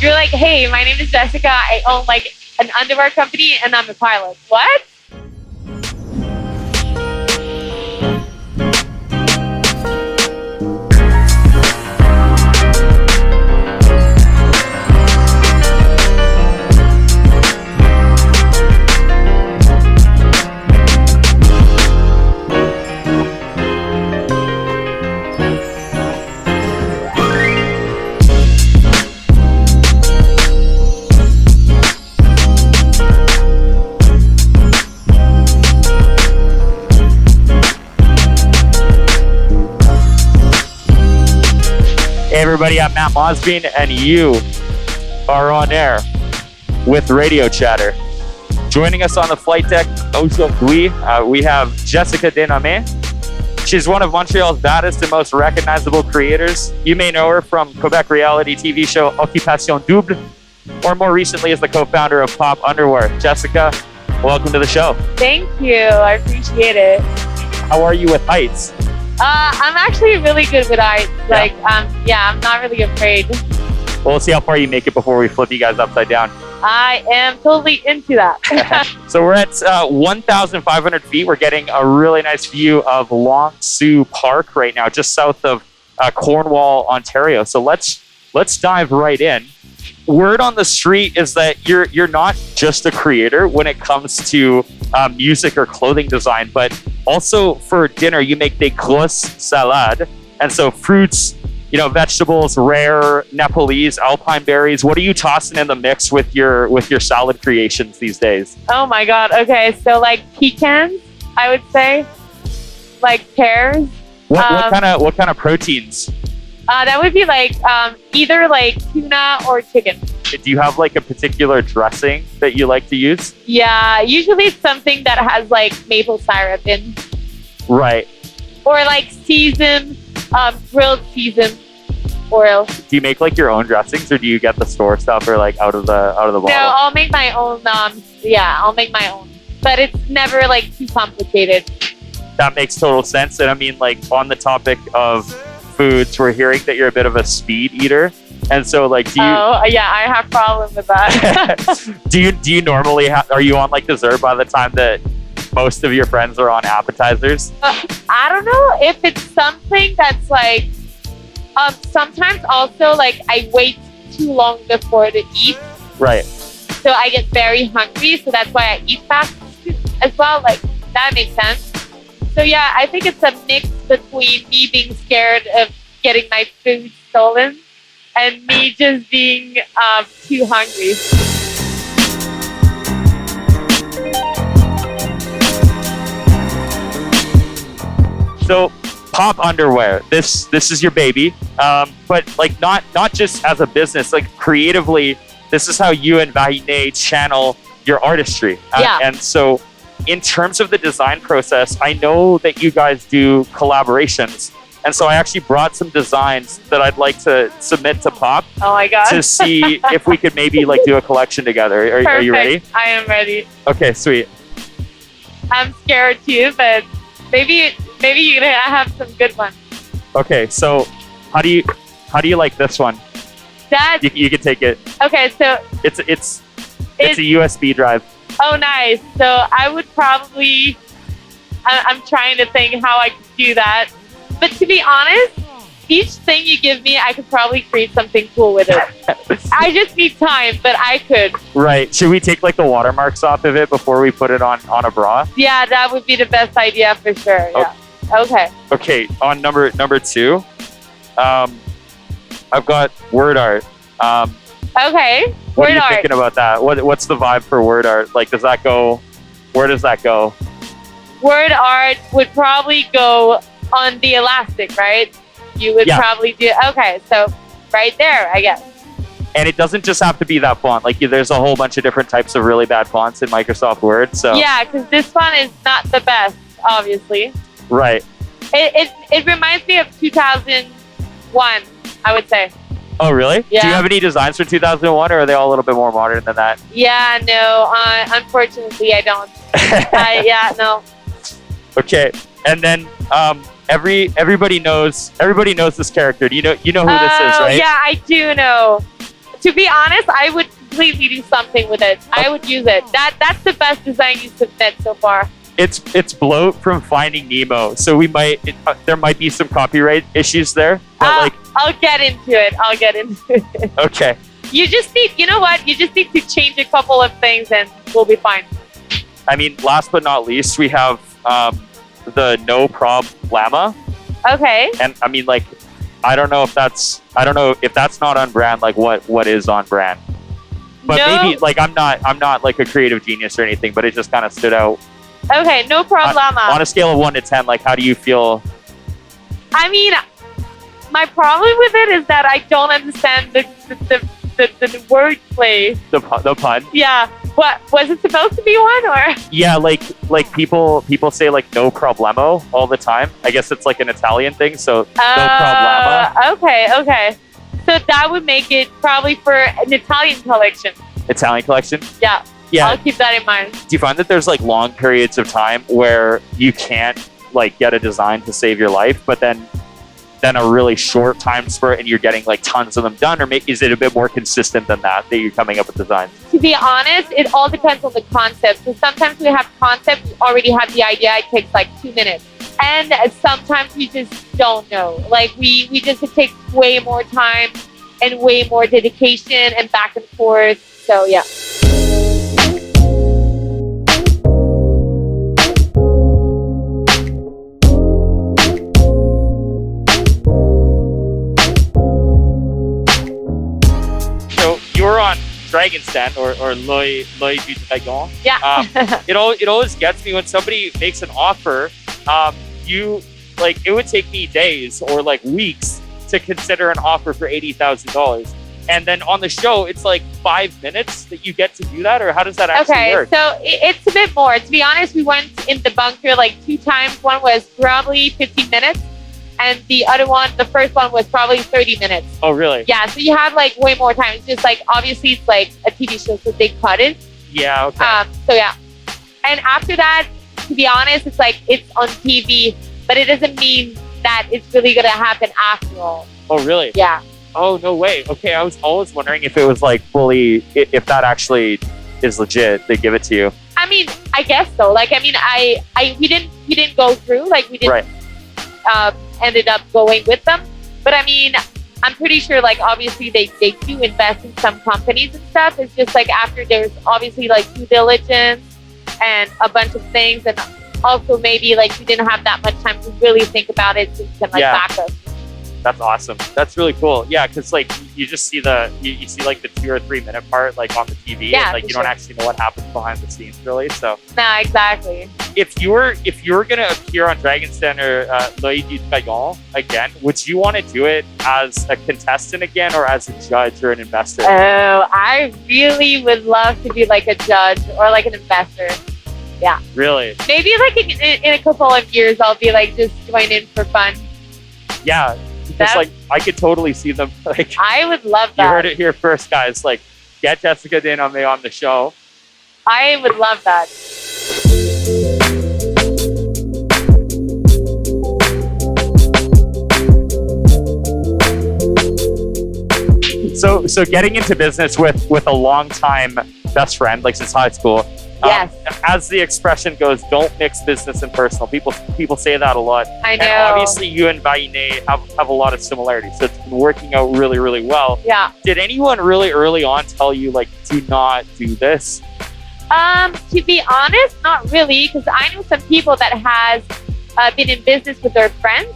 You're like, hey, my name is Jessica. I own like an underwear company and I'm a pilot. What? Hey everybody, I'm Matt Mosbean, and you are on air with Radio Chatter. Joining us on the flight deck, aujourd'hui, we have Jessika nomme. She's one of Montreal's baddest and most recognizable creators. You may know her from Quebec reality TV show Occupation Double, or more recently as the co-founder of Pop Underwear. Jessika, welcome to the show. Thank you. I appreciate it. How are you with heights? I'm actually really good with heights. I'm not really afraid. Well, we'll see how far you make it before we flip you guys upside down. I am totally into that. So we're at 1,500 feet. We're getting a really nice view of Long Sault Park right now, just south of Cornwall, Ontario. So let's dive right in. Word on the street is that you're not just a creator when it comes to music or clothing design, but also for dinner you make des grosses salades, and so fruits, vegetables, rare Nepalese, alpine berries. What are you tossing in the mix with your salad creations these days? Oh my god. Okay, so like pecans, I would say, like pears. What kind of proteins? That would be like either like tuna or chicken. Do you have like a particular dressing that you like to use? Yeah, usually it's something that has like maple syrup in. Right. Or like grilled seasoned oil. Do you make like your own dressings, or do you get the store stuff, or like out of the bottle? No, I'll make my own. I'll make my own, but it's never like too complicated. That makes total sense. And I mean, like on the topic of foods, we're hearing that you're a bit of a speed eater, and so like I have problem with that. do you normally are you on like dessert by the time that most of your friends are on appetizers? I don't know if it's something that's like sometimes also like I wait too long before to eat, right? So I get very hungry, so that's why I eat fast as well. Like that makes sense. So yeah, I think it's a mix between me being scared of getting my food stolen and me just being too hungry. So Pop Underwear, this is your baby, but like not just as a business, like creatively, this is how you and Vahine channel your artistry. And so in terms of the design process, I know that you guys do collaborations. And so I actually brought some designs that I'd like to submit to Pop. Oh my God. To see if we could maybe like do a collection together. Are you ready? I am ready. Okay, sweet. I'm scared too, but maybe you're gonna have some good ones. Okay, so how do you like this one? You can take it. Okay, so it's a USB drive. Oh, nice. So I would probably, I'm trying to think how I could do that. But to be honest, each thing you give me, I could probably create something cool with it. I just need time, but I could. Right. Should we take like the watermarks off of it before we put it on a bra? Yeah, that would be the best idea for sure. Yeah. Okay. Okay. On number 2, I've got word art. Okay. What are you thinking about that? What's the vibe for word art? Like, where does that go? Word art would probably go on the elastic, right? You would probably do, okay, so right there, I guess. And it doesn't just have to be that font. Like, there's a whole bunch of different types of really bad fonts in Microsoft Word. So yeah, because this one is not the best, obviously. Right. It reminds me of 2001, I would say. Oh, really? Yeah. Do you have any designs for 2001, or are they all a little bit more modern than that? Yeah, no. Unfortunately, I don't. Yeah, no. Okay, and then everybody knows this character. Do you know who this is, right? Yeah, I do know. To be honest, I would completely do something with it. I would use it. That's the best design you submit so far. It's bloat from Finding Nemo, so there might be some copyright issues there. But I'll get into it. Okay. You just need to change a couple of things and we'll be fine. I mean, last but not least, we have the No Problema. Okay. And I mean, like, I don't know if that's not on brand. Like, what is on brand? But maybe, like, I'm not like a creative genius or anything, but it just kind of stood out. Okay, no problema. On a scale of 1 to 10, like, how do you feel? I mean, my problem with it is that I don't understand the wordplay. The pun? Yeah. What was it supposed to be one or? Yeah, like people say like no problemo all the time. I guess it's like an Italian thing, so no problema. Okay. So that would make it probably for an Italian collection. Italian collection? Yeah. Yeah. I'll keep that in mind. Do you find that there's like long periods of time where you can't like get a design to save your life, but then a really short time spurt and you're getting like tons of them done? Or is it a bit more consistent than that you're coming up with designs? To be honest, it all depends on the concept. So sometimes we have concept, we already have the idea, it takes like 2 minutes. And sometimes we just don't know. Like it takes way more time and way more dedication and back and forth. So yeah. You're on Dragon's Den or L'Oeil du Dragon. Yeah. It always gets me when somebody makes an offer. It would take me days or like weeks to consider an offer for $80,000. And then on the show, it's like 5 minutes that you get to do that, or how does that actually work? So it's a bit more. To be honest, we went in the bunker like 2 times. One was probably 15 minutes. And the other one, the first one was probably 30 minutes. Oh, really? Yeah, so you have like way more time. It's just like, obviously it's like a TV show, so they cut it. Yeah, okay. So yeah. And after that, to be honest, it's like it's on TV, but it doesn't mean that it's really going to happen after all. Oh, really? Yeah. Oh, no way. Okay, I was always wondering if it was like fully, if that actually is legit, they give it to you. I mean, I guess so. Like, I mean, we didn't go through, like we didn't ended up going with them. But I mean, I'm pretty sure like obviously they do invest in some companies and stuff. It's just like after there's obviously like due diligence and a bunch of things, and also maybe like you didn't have that much time to really think about it, so you can like back us. That's awesome. That's really cool. Yeah, because like you just see you see like the 2 or 3 minute part like on the TV. Yeah, and, like you don't actually know what happens behind the scenes really. So no, exactly. If you were gonna appear on Dragon's Den or L'Oeil du Dragon again, would you want to do it as a contestant again or as a judge or an investor? Oh, I really would love to be like a judge or like an investor. Yeah. Really? Maybe like in a couple of years, I'll be like just join in for fun. Yeah. Because like I could totally see them like. I would love that. You heard it here first, guys. Like, get Jessika Flies on the show. I would love that. So getting into business with a longtime best friend, like since high school. Yes. As the expression goes, don't mix business and personal. People say that a lot. I know. And obviously you and Vainé have a lot of similarities. So it's been working out really, really well. Yeah. Did anyone really early on tell you like, do not do this? To be honest, not really, because I know some people that has been in business with their friends.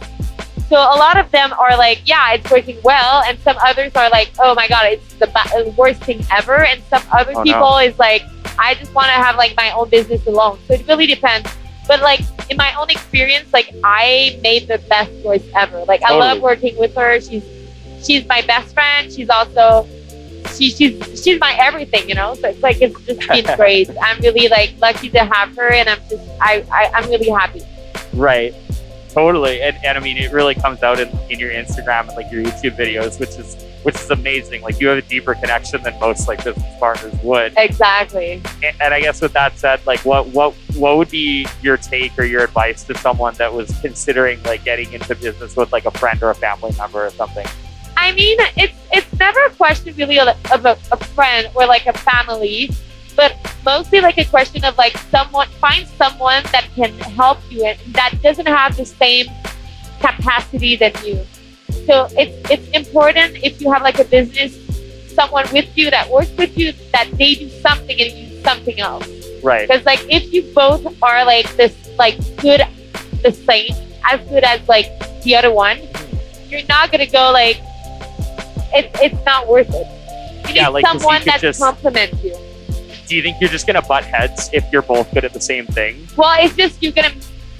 So a lot of them are like, yeah, it's working well. And some others are like, oh my God, it's the worst thing ever. And some other people is like, I just want to have like my own business alone. So it really depends. But like in my own experience, like I made the best choice ever. Like I love working with her. She's my best friend. She's also, she's my everything, you know? So it's like, it's just been great. I'm really like lucky to have her, and I'm really happy. Right. Totally. And I mean, it really comes out in your Instagram and like your YouTube videos, which is amazing. Like you have a deeper connection than most like business partners would. Exactly. And I guess with that said, like what would be your take or your advice to someone that was considering like getting into business with like a friend or a family member or something? I I mean, it's never a question really of a friend or like a family, but mostly like a question of like find someone that can help you and that doesn't have the same capacity than you. So it's important if you have like a business, someone with you that works with you, that they do something and you do something else. Right. Because like if you both are like this, like good, the same, as good as like the other one, you're not gonna go like, it's not worth it. You need like, someone that complements you. Do you think you're just gonna butt heads if you're both good at the same thing? Well, it's just you're gonna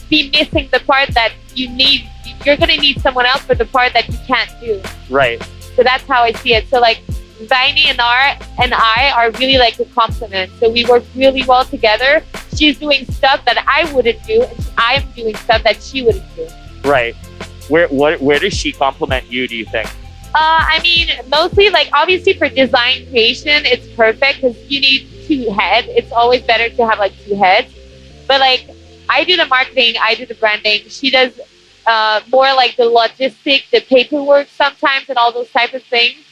be missing the part that you need. You're gonna need someone else for the part that you can't do. Right. So that's how I see it. So like Vaini and I are really like a complement. So we work really well together. She's doing stuff that I wouldn't do, and I'm doing stuff that she wouldn't do. Right. Where does she complement you, do you think? I mean, mostly like obviously for design creation, it's perfect because you need two heads. It's always better to have like two heads. But like I do the marketing, I do the branding. She does more like the logistics, the paperwork sometimes, and all those type of things.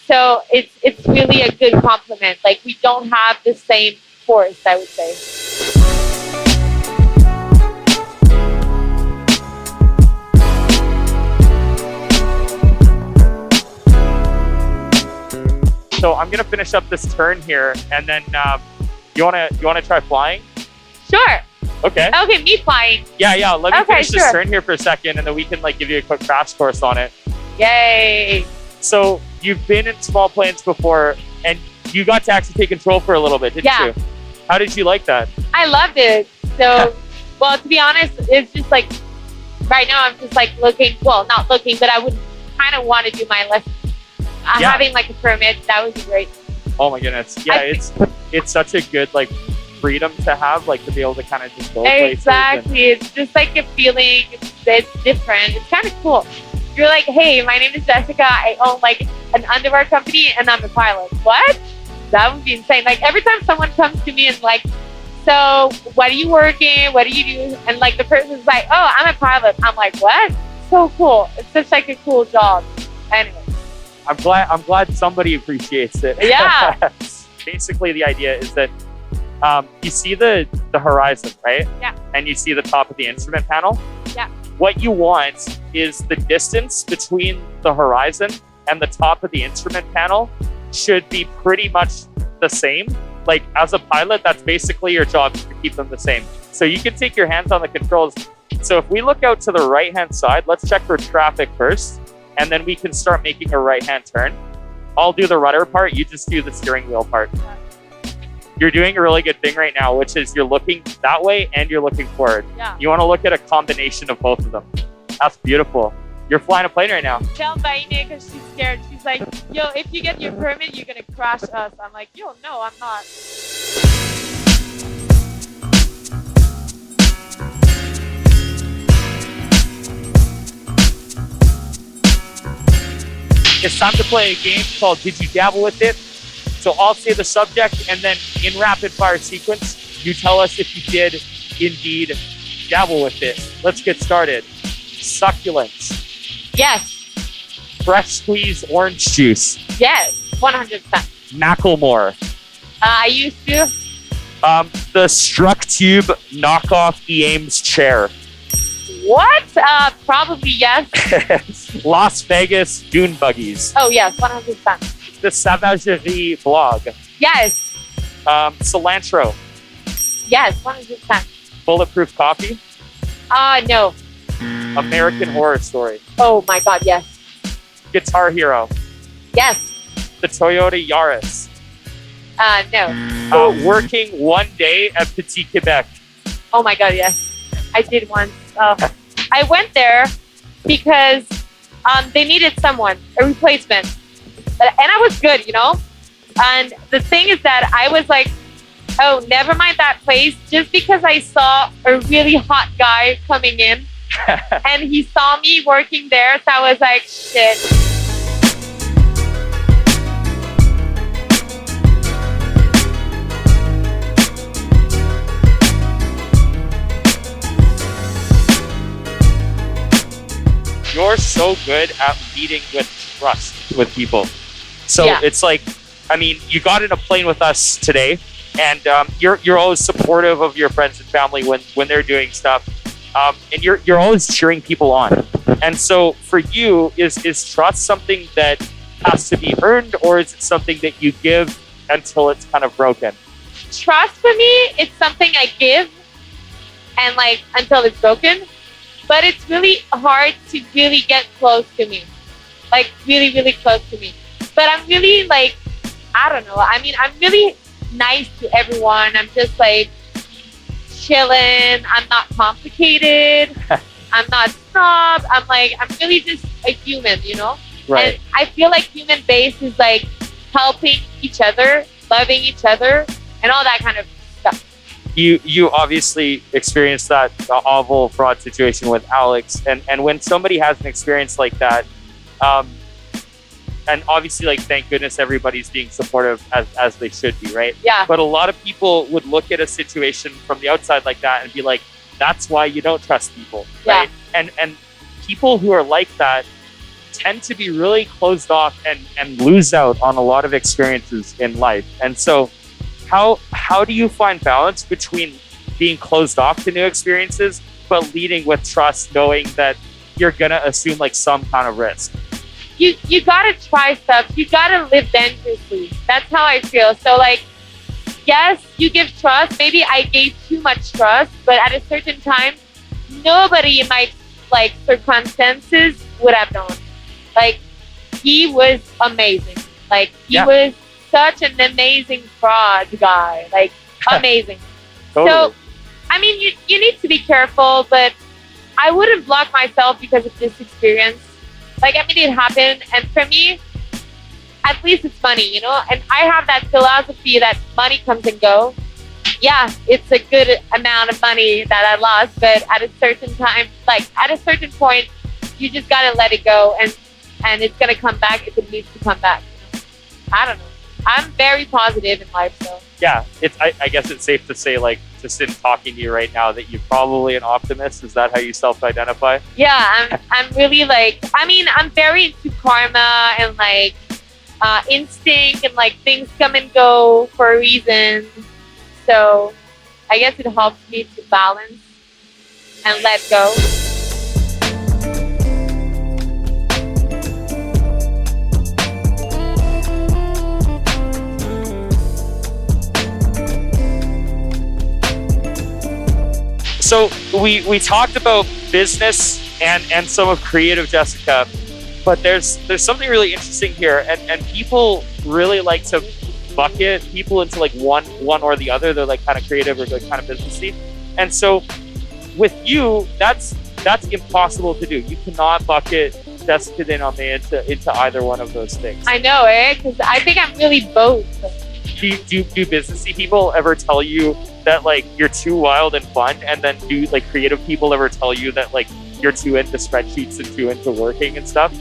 So it's really a good complement. Like we don't have the same force, I would say. So I'm gonna finish up this turn here, and then you wanna try flying? Sure. Okay. Okay, me flying. Yeah. Let me finish sure. this turn here for a second, and then we can like give you a quick crash course on it. Yay. So you've been in small planes before, and you got to actually take control for a little bit, didn't you? How did you like that? I loved it. So, well, to be honest, it's just like right now I'm just like not looking, but I would kind of want to do my lesson. Having like a permit, that would be great. Oh my goodness. Yeah, it's such a good like freedom to have, like to be able to kind of just go places. Exactly. It's just like a feeling. It's different. It's kind of cool. You're like, hey, my name is Jessika. I own like an underwear company and I'm a pilot. What? That would be insane. Like every time someone comes to me and like, so what are you working? What do you do? And like the person's like, oh, I'm a pilot. I'm like, what? So cool. It's such like a cool job. Anyway. I'm glad somebody appreciates it. Yeah. Basically the idea is that you see the horizon, right? Yeah. And you see the top of the instrument panel. Yeah. What you want is the distance between the horizon and the top of the instrument panel should be pretty much the same. Like as a pilot, that's basically your job, is to keep them the same. So you can take your hands on the controls. So if we look out to the right-hand side, let's check for traffic first, and then we can start making a right-hand turn. I'll do the rudder part, you just do the steering wheel part. You're doing a really good thing right now, which is you're looking that way and you're looking forward. Yeah. You want to look at a combination of both of them. That's beautiful. You're flying a plane right now. Tell Vaini because she's scared. She's like, yo, if you get your permit, you're going to crash us. I'm like, yo, no, I'm not. It's time to play a game called Did You Dabble With It? So I'll say the subject, and then in rapid fire sequence, you tell us if you did indeed dabble with it. Let's get started. Succulents. Yes. Fresh squeezed orange juice. Yes. 100%. Macklemore. I used to. The Struck Tube knockoff Eames chair. What? Probably yes. Las Vegas dune buggies. Oh, yes. 100%. The Savagerie blog. Yes. Cilantro. Yes. 100%. Bulletproof coffee. No. American Horror Story. Oh my God, yes. Guitar Hero. Yes. The Toyota Yaris. No. Working one day at Petit Quebec. Oh my God, yes. I did once. I went there because they needed someone, a replacement. And I was good, you know? And the thing is that I was like, oh, never mind that place. Just because I saw a really hot guy coming in and he saw me working there. So I was like, shit. You're so good at leading with trust. with people. So it's like, I mean, you got in a plane with us today, and you're always supportive of your friends and family when they're doing stuff, and you're always cheering people on. And so for you, is trust something that has to be earned, or is it something that you give until it's kind of broken? Trust for me, it's something I give and like until it's broken, but it's really hard to really get close to me, like really, really close to me. But I'm really like, I don't know. I mean, I'm really nice to everyone. I'm just like chilling. I'm not complicated. I'm not snob. I'm really just a human, you know? Right. And I feel like human base is like helping each other, loving each other, and all that kind of stuff. You obviously experienced that awful fraud situation with Alex, and when somebody has an experience like that, and obviously, like, thank goodness everybody's being supportive as they should be, right? Yeah. But a lot of people would look at a situation from the outside like that and be like, that's why you don't trust people, right? And people who are like that tend to be really closed off and lose out on a lot of experiences in life. And so how do you find balance between being closed off to new experiences, but leading with trust, knowing that you're going to assume like some kind of risk? You gotta try stuff. You gotta live dangerously. That's how I feel. So like, yes, you give trust. Maybe I gave too much trust, but at a certain time, nobody in my like circumstances would have known. Like, he was amazing. Like, he was such an amazing fraud guy. Like, amazing. Totally. So, I mean, you need to be careful, but I wouldn't block myself because of this experience. Like, I mean, it happened, and for me, at least it's money, you know? And I have that philosophy that money comes and go. Yeah, it's a good amount of money that I lost, but at a certain time, like, at a certain point, you just gotta let it go, and it's gonna come back if it needs to come back. I don't know. I'm very positive in life, so. Yeah, I guess it's safe to say, like, just in talking to you right now, that you're probably an optimist. Is that how you self-identify? Yeah, I'm really like, I mean, I'm very into karma and like instinct, and like things come and go for a reason. So I guess it helps me to balance and let go. So we talked about business and some of creative Jessika, but there's something really interesting here, and people really like to bucket people into like one or the other. They're like kind of creative or like kind of businessy, and so with you, that's impossible to do. You cannot bucket Jessika de nomme into either one of those things. I know, because I think I'm really both. Do businessy people ever tell you that like you're too wild and fun, and then do like creative people ever tell you that like you're too into spreadsheets and too into working and stuff?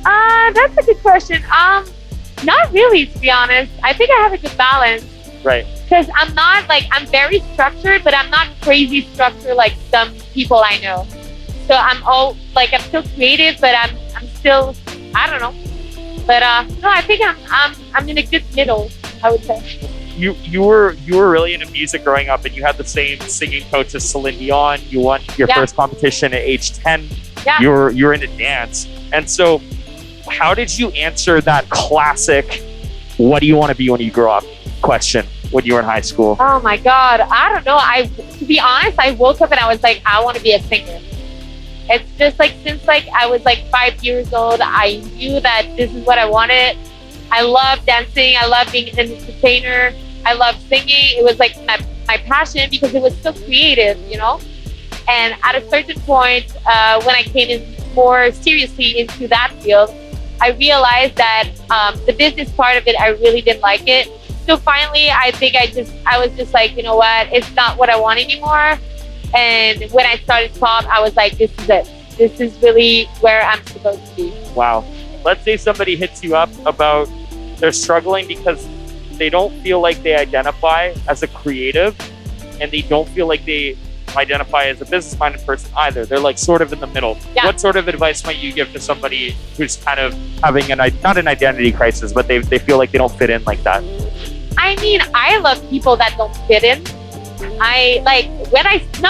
That's a good question. Not really, to be honest. I think I have a good balance. Right. Because I'm very structured, but I'm not crazy structured like some people I know. So I'm still creative, but I'm still, I don't know. But no, I think I'm in a good middle, I would say. You were really into music growing up, and you had the same singing coach as Celine Dion. You won your first competition at age 10. Yeah. You were into dance. And so how did you answer that classic, what do you want to be when you grow up question when you were in high school? Oh my God. I don't know. To be honest, I woke up and I was like, I want to be a singer. It's just like, since like I was like 5 years old, I knew that this is what I wanted. I love dancing. I love being an entertainer. I love singing. It was like my passion because it was so creative, you know? And at a certain point, when I came in more seriously into that field, I realized that the business part of it, I really didn't like it. So finally, I think I was just like, you know what? It's not what I want anymore. And when I started pop, I was like, this is it. This is really where I'm supposed to be. Wow. Let's say somebody hits you up about they're struggling because they don't feel like they identify as a creative, and they don't feel like they identify as a business-minded person either. They're like sort of in the middle. Yeah. What sort of advice might you give to somebody who's kind of having not an identity crisis, but they feel like they don't fit in like that? I mean, I love people that don't fit in.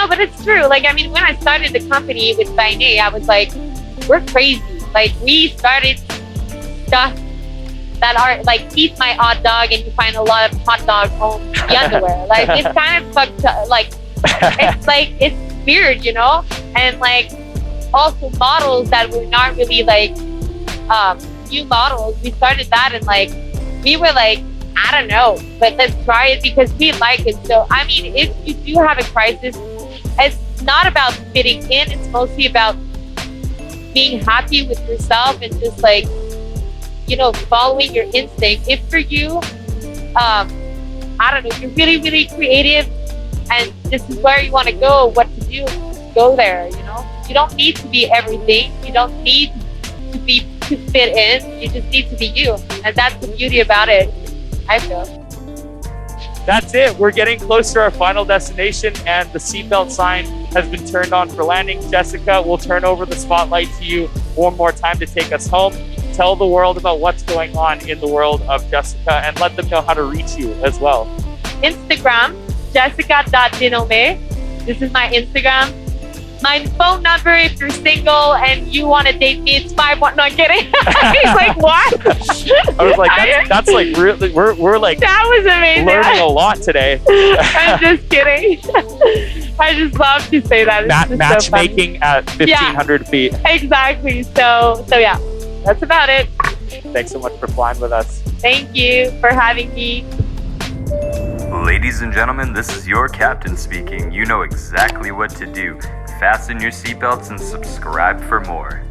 But it's true. Like, I mean, when I started the company with Bainé, I was like, we're crazy. Like, we started stuff that are like, eat my hot dog, and you find a lot of hot dogs on the underwear. Like, it's kind of fucked up. Like, it's weird, you know? And like, also models that were not really like new models. We started that, and like, we were like, I don't know, but let's try it because we like it. So, I mean, if you do have a crisis, it's not about fitting in. It's mostly about being happy with yourself and just like, you know, following your instinct. If for you, I don't know, you're really, really creative and this is where you want to go, what to do, go there, you know? You don't need to be everything. You don't need to fit in. You just need to be you. And that's the beauty about it, I feel. That's it. We're getting close to our final destination, and the seatbelt sign has been turned on for landing. Jessika, we'll turn over the spotlight to you one more time to take us home. Tell the world about what's going on in the world of Jessika and let them know how to reach you as well. Instagram, jessika.denomme. This is my Instagram. My phone number, if you're single and you want to date me, it's 51. No, I'm kidding. He's like, what? I was like, that's like really, we're like, that was amazing. Learning a lot today. I'm just kidding. I just love to say that. Matchmaking at 1,500 feet. Exactly. So yeah, that's about it. Thanks so much for flying with us. Thank you for having me. Ladies and gentlemen, this is your captain speaking. You know exactly what to do. Fasten your seatbelts and subscribe for more.